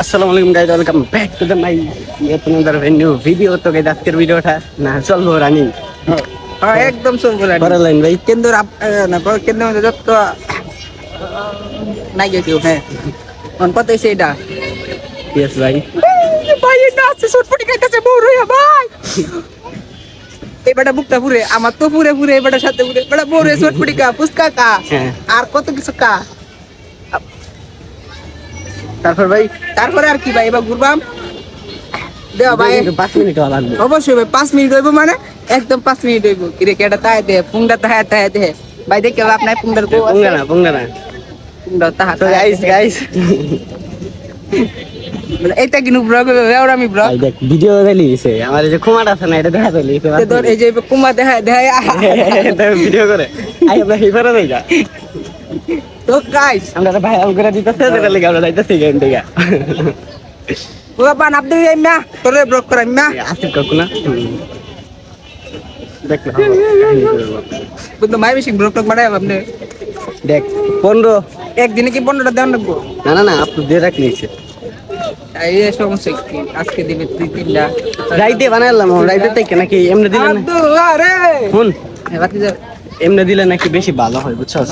আসসালামু আলাইকুম guys, welcome back to the my another new video. তো গাইস আজকের ভিডিওটা না চলবো রানিং। হ্যাঁ একদম চলবো রানি লাইন ভাই কেন্দ্র না কেন্দ্র যত নাই গেছিও হ্যাঁ কোন কত এসে এটা ইয়েস ভাই। ভাই এটা আছে সুটপুটি খাইতেছে বড় হইয়া ভাই এই বেটা বুকটা পুরে আমার তো পুরে পুরে এই বেটার সাথে পুরে বেটা বড় সুটপুটি কা ফুসকা কা আর কত কিছু কা তারপর ভাই তারপরে আর কি ভাই এবার ঘুরবাম দেও ভাই 5 মিনিট লাগবে অবশ্যই ভাই 5 মিনিট হইব মানে একদম 5 মিনিট হইব কিরে কেডা তাই দে পুংডা তাই দে ভাই দেখে লাভ নাই পুংডার কো আছে পুঙ্গা না পুংডা তাহা তো গাইস এইটা কিনু ব্লগ এওরা আমি ব্লগ ভাই দেখ ভিডিও দিলিছে আমার এই যে কুমাটা আছে না এটা দেখা দিলিছে তে ধর এই যে কুমা দেখা এটা ভিডিও করে আই আমরা হিফারা দেইগা তো গাইস আমরা ভাই করে দিতেছে এটা লাগা আমরা যাইতেছি গেম দেখা ওয়া বান আব্দুল ইমা তোরে ব্লগ করাই না আসিফ কাকু না দেখ না বুঝলো মাই বেশি ব্লগ বানাই আপনি দেখ 15 একদিনে কি 15টা দেন লাগবো না আপনি দিয়ে রাখলিছে এই সমস্যা কি আজকে দিবে 2-3টা রাইতে বানাইলাম রাইতে থেকে নাকি এমনি দিলে না আব্দুল্লাহ রে শুন বাতি যা এমনি দিলে নাকি বেশি ভালো হয় বুঝছস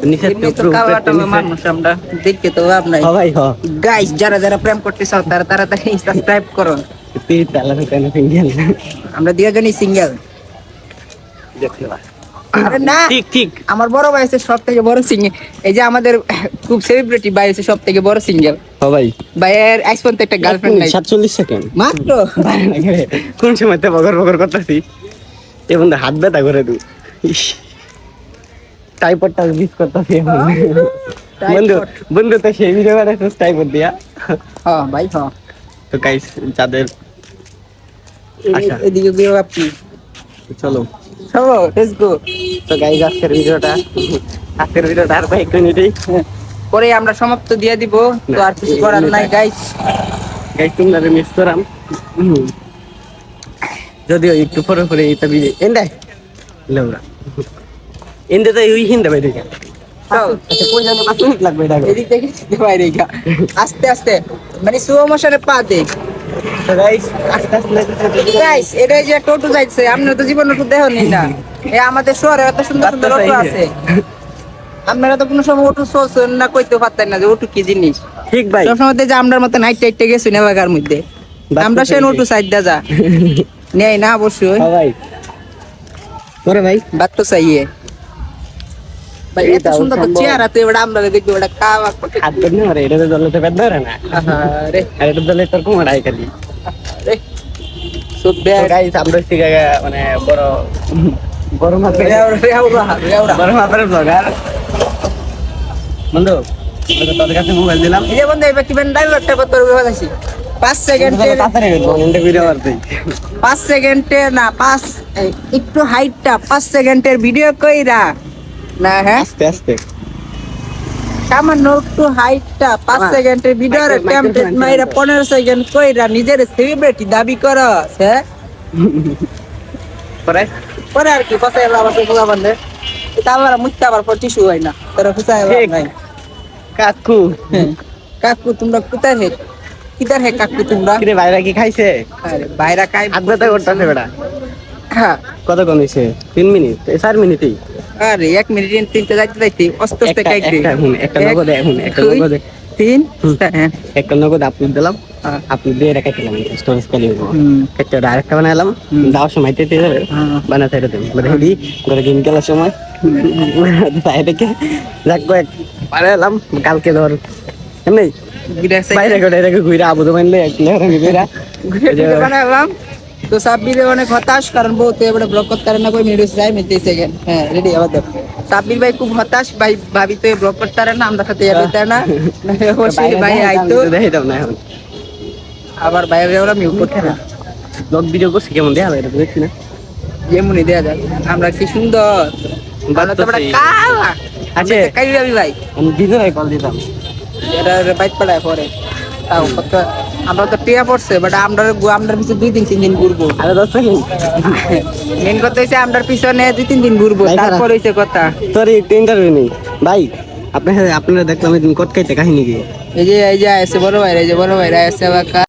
নিচে তো কাওয়াটা মানুষ আমরা দেখতে তো আপনাই ভাই হ গাইস যারা যারা প্রেম করতে চাও তারা তাড়াতাড়ি সাবস্ক্রাইব করো তুই তালা কেন সিঙ্গেল আমরা দুজনই সিঙ্গেল দেখতে ভাই আরে না ঠিক আমার বড় ভাই আছে সবথেকে বড় সিঙ্গেল এই যে আমাদের খুব সেলিব্রিটি ভাই আছে সবথেকে বড় সিঙ্গেল হ ভাই ভাইয়ের আজ পর্যন্ত একটা গার্লফ্রেন্ড নাই 47 সেকেন্ড মাত্র কোন সময় তো বগর করতেছি এ বন্ধু হাত ব্যথা করে দু টাইপটা মিস করতেছি বন্ধু তো সেই ভিডিও বানাইছিস টাইপট দিয়া হ্যাঁ ভাই হ্যাঁ তো গাইস যাদের আচ্ছা। এদিকে গিয়ে আপনি চলো চলো লেটস গো তো গাইস আজকের ভিডিওটা আর কয়েক মিনিটেই পরে আমরা সমাপ্ত দিয়ে দিব তো আর কিছু করার নাই গাইস তোমরা মিস করাম যদিও একটু পরে এটা ভিডিও এন্ডাই লেউরা এন্ডে তো ওই হিন্দা ভাই দেখা আচ্ছা কই জানো 5 মিনিট লাগবে এটা এদিক থেকে যেতে বাইরে গা আস্তে আস্তে মানে স্লো মোশনে পা দে তো গাইস আস্তে গাইস এটা যে টোটো যাইছে আপনি তো জীবনে তো দেখেননি না এই আমাদের শহরে এত সুন্দর সুন্দর অটো আছে আপনারা তো কোনো সময় অটো চলছেন না কইতে পারতেন না যে অটো কি জিনিস ঠিক ভাই সবসময় যে আমরার মতো নাইট টাইটে গেছি না এলাকার মধ্যে আমরা সেই অটো সাইড দা যা নেই না অবশ্যই ভাই পরে ভাই বাত তো চাইয়ে ভাই এত সুন্দর তো চেহারা তো এবারে আমরা দেখবো এটা কাওয়া হাত ধরে মারে এটা দলে তো বেদ ধরে না রে আর এটা দলে তোর কোমর আই খালি রে সো ব্যাড গাইস আমরা ঠিক মানে বড় মাপের বড় মাপের ব্লগার বন্ধু তোর কাছে মোবাইল দিলাম এই যে বন্ধু এবার কি বেন ডাইভারটা কত রুপে আছে 5 সেকেন্ডে তাড়াতাড়ি বন্ধু ভিডিও করতে 5 সেকেন্ডে না 5 একটু হাইটটা 5 সেকেন্ডের ভিডিও কইরা না হ্যাঁ আস্তে সামান্য একটু হাইটটা 5 সেকেন্ডের ভিডিওর টেমপ্লেট মাইরা 15 সেকেন্ড কইরা নিজের সেলিব্রিটি দাবি করো হ্যাঁ পরে আর কি কথা এলা বাসে পোলা বন্ধে এটা আমার মুত্তা আবার পর টিস্যু হয় না তোরা ফুসায় নাই কাকু কাকু তোমরা কোথায় হে কিদার হে কাকু তোমরা কিরে ভাইরা কি খাইছে আরে বাইরা কাই আদবাতা করতেছে বেটা হ্যাঁ কত কোন হইছে 3 মিনিট 4 মিনিটই আরে 1 মিনিট 3 তে যাইতে আস্তে আস্তে কাইতে একটা নগদ একটা নগদ 3 হ্যাঁ একটা নগদ আপলোড দিলাম আপলোড দিয়ে রেখেছিলাম স্টোরেজ খালি একটা ডাইরেক্ট বানালাম দাও সময় দিতে যাবে বানাতে দিতে মানে হেডি করে গেম খেলার সময় তাই দেখে যাক কয়েক পারেলাম কালকে ধর এমনি বাইরে করে রেখে ঘুরে আবুদো মানলে এক লেখা ঘুরে বানালাম তো সাব্বির অনেক হতাশ কারণ বহুত এবারে ব্লক করতে পারে না কই মিনিট হইছে 30 সেকেন্ড হ্যাঁ রেডি আবার দাও সাব্বির ভাই খুব হতাশ ভাই ভাবি তো ব্লক করতে পারে না আমরা সাথে যাইতে না হোসি ভাই আইতো দেখাই দাও না এখন আবার বাইরে ওরা মিউট করতে না ব্লগ ভিডিও করছে কেমন দেখা যায় এটা দেখছি না যেমনই দেয়া যায় আমরা কি সুন্দর ভালো তো বড় কালা আচ্ছা কাই যাবি ভাই আমি ভিডিওয় কল দিতাম এটা বাইক পড়ায় পরে তাও কত আমরা তো টিয়া পড়ছে বাট আমরা পিছনে 2-3 দিন ঘুরবো আরে 10 সেকেন্ড মেন কথা হইছে আমরা পিছনে 2-3 দিন ঘুরবো তারপর হইছে কথা তোর একটু ইন্টারভিউ নেই ভাই আপনারা দেখলাম এদিন কটকাইতে কাহিনী কি এই যে আসছে বড় ভাইরা, এই যে বড় ভাইরা আসছে আবার